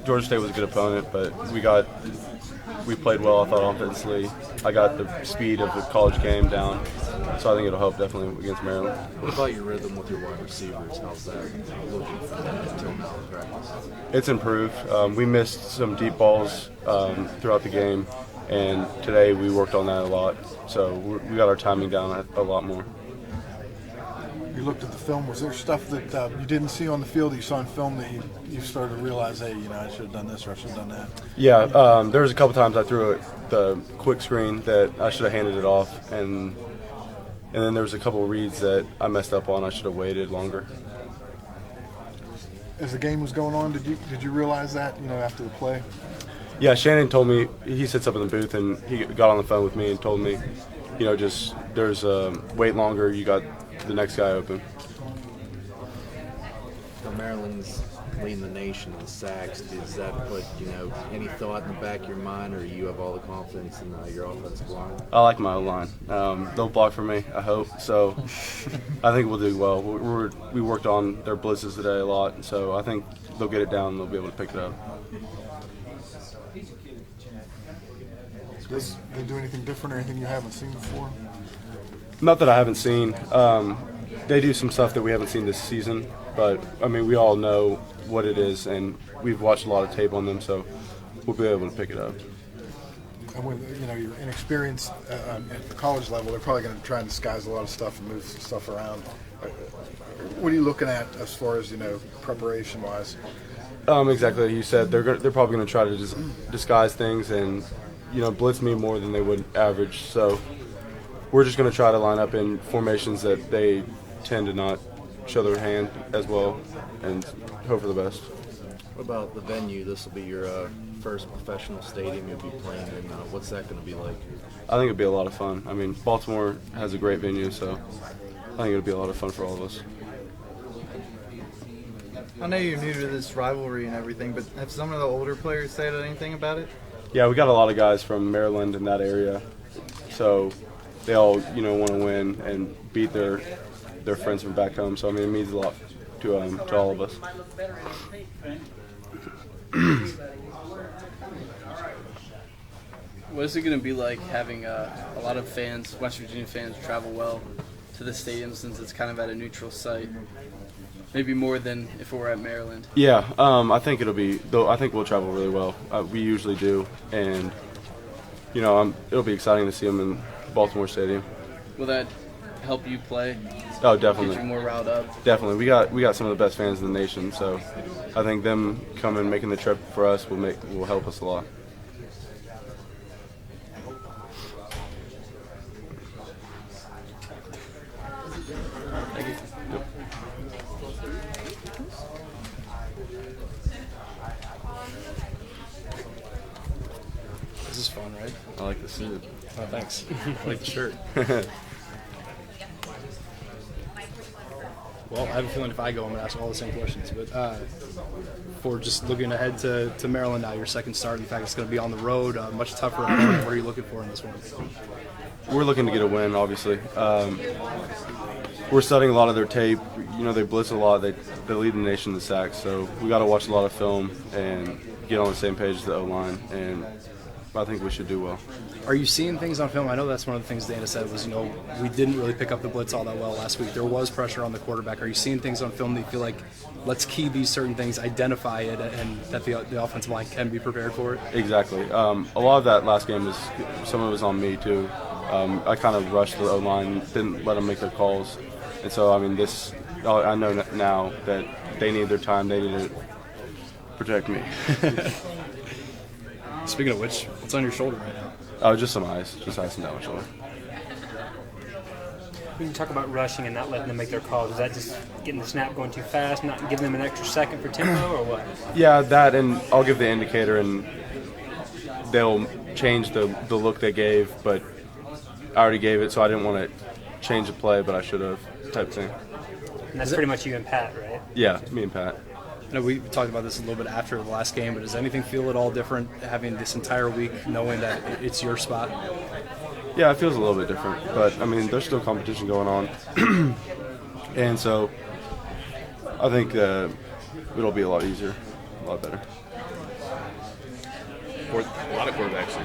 Georgia State was a good opponent, but we played well, I thought, offensively. I got the speed of the college game down, so I think it'll help definitely against Maryland. What about your rhythm with your wide receivers? How's that looking until now in practice? It's improved. We missed some deep balls throughout the game, and today we worked on that a lot. So we got our timing down a lot more. You looked at the film. Was there stuff that you didn't see on the field that you saw in film that you started to realize, hey, I should have done this or I should have done that? Yeah, there was a couple times I threw the quick screen that I should have handed it off, and then there was a couple of reads that I messed up on. I should have waited longer. As the game was going on, did you realize that after the play? Yeah, Shannon told me, he sits up in the booth and he got on the phone with me and told me, just there's wait longer. You got the next guy open. So Maryland's leading the nation in sacks. Does that put any thought in the back of your mind, or you have all the confidence in your offensive line? I like my O-line. They'll block for me, I hope. So I think we'll do well. We worked on their blitzes today a lot, so I think they'll get it down and they'll be able to pick it up. Does they do anything different or anything you haven't seen before? Not that I haven't seen. They do some stuff that we haven't seen this season, but we all know what it is, and we've watched a lot of tape on them, so we'll be able to pick it up. And when you're inexperienced at the college level, they're probably going to try and disguise a lot of stuff and move stuff around. What are you looking at as far as preparation wise? Exactly like you said. They're probably going to try to just disguise things and blitz me more than they would average. So we're just going to try to line up in formations that they tend to not show their hand as well and hope for the best. What about the venue? This will be your first professional stadium you'll be playing in. What's that going to be like? I think it'll be a lot of fun. Baltimore has a great venue, so I think it'll be a lot of fun for all of us. I know you're new to this rivalry and everything, but have some of the older players said anything about it? Yeah, we got a lot of guys from Maryland in that area, so they all want to win and beat their friends from back home. So it means a lot to all of us. What is it going to be like having a lot of fans, West Virginia fans, travel well to the stadium since it's kind of at a neutral site? Maybe more than if it were at Maryland. Yeah, I think it'll be. I think we'll travel really well. We usually do, and it'll be exciting to see them in Baltimore Stadium. Will that help you play? Oh, definitely. Get you more riled up. Definitely, we got some of the best fans in the nation, so I think them coming making the trip for us will help us a lot. Thank you. Yep. This is fun, right? I like the suit. Oh, thanks. I like the shirt. Well, I have a feeling if I go, I'm going to ask all the same questions. But for just looking ahead to Maryland now, your second start, in fact, it's going to be on the road, much tougher opponent. What are you looking for in this one? We're looking to get a win, obviously. We're studying a lot of their tape. They blitz a lot. They lead the nation in sacks. So we got to watch a lot of film and get on the same page as the O-line. And I think we should do well. Are you seeing things on film? I know that's one of the things Dana said was, we didn't really pick up the blitz all that well last week. There was pressure on the quarterback. Are you seeing things on film that you feel like, let's key these certain things, identify it, and that the offensive line can be prepared for it? Exactly. A lot of that last game some of it was on me too. I kind of rushed the O-line, didn't let them make their calls. And so, I know now that they need their time. They need to protect me. Speaking of which, what's on your shoulder right now? Oh, just some ice. Just ice and down my shoulder. When you talk about rushing and not letting them make their calls, is that just getting the snap going too fast, not giving them an extra second for tempo, or what? Yeah, that, and I'll give the indicator, and they'll change the look they gave, but I already gave it, so I didn't want to change the play, but I should have, type thing. And that's pretty much you and Pat, right? Yeah, me and Pat. I know we talked about this a little bit after the last game, but does anything feel at all different having this entire week knowing that it's your spot? Yeah, it feels a little bit different, but there's still competition going on, and so I think it'll be a lot easier, a lot better. for a lot of quarterbacks,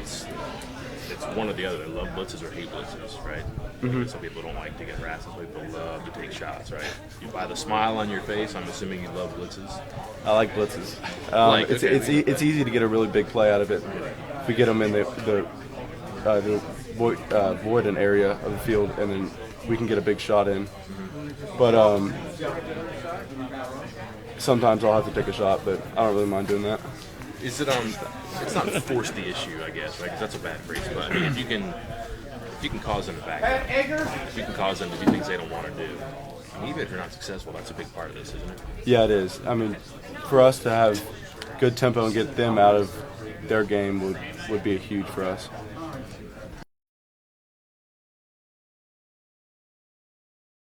it's one or the other. They love blitzes or hate blitzes, right? Some people don't like to get harassed. Some people love to take shots, right? By the smile on your face, I'm assuming you love blitzes. I like blitzes. It's easy to get a really big play out of it. If we get them in the void an area of the field, and then we can get a big shot in. But sometimes I'll have to take a shot, but I don't really mind doing that. Is it it's not force the issue, I guess, right? Because that's a bad phrase. But I mean, if you can cause them to back up, if you can cause them to do things they don't want to do, I mean, even if you're not successful, that's a big part of this, isn't it? Yeah, it is. I mean, for us to have good tempo and get them out of their game would be huge for us.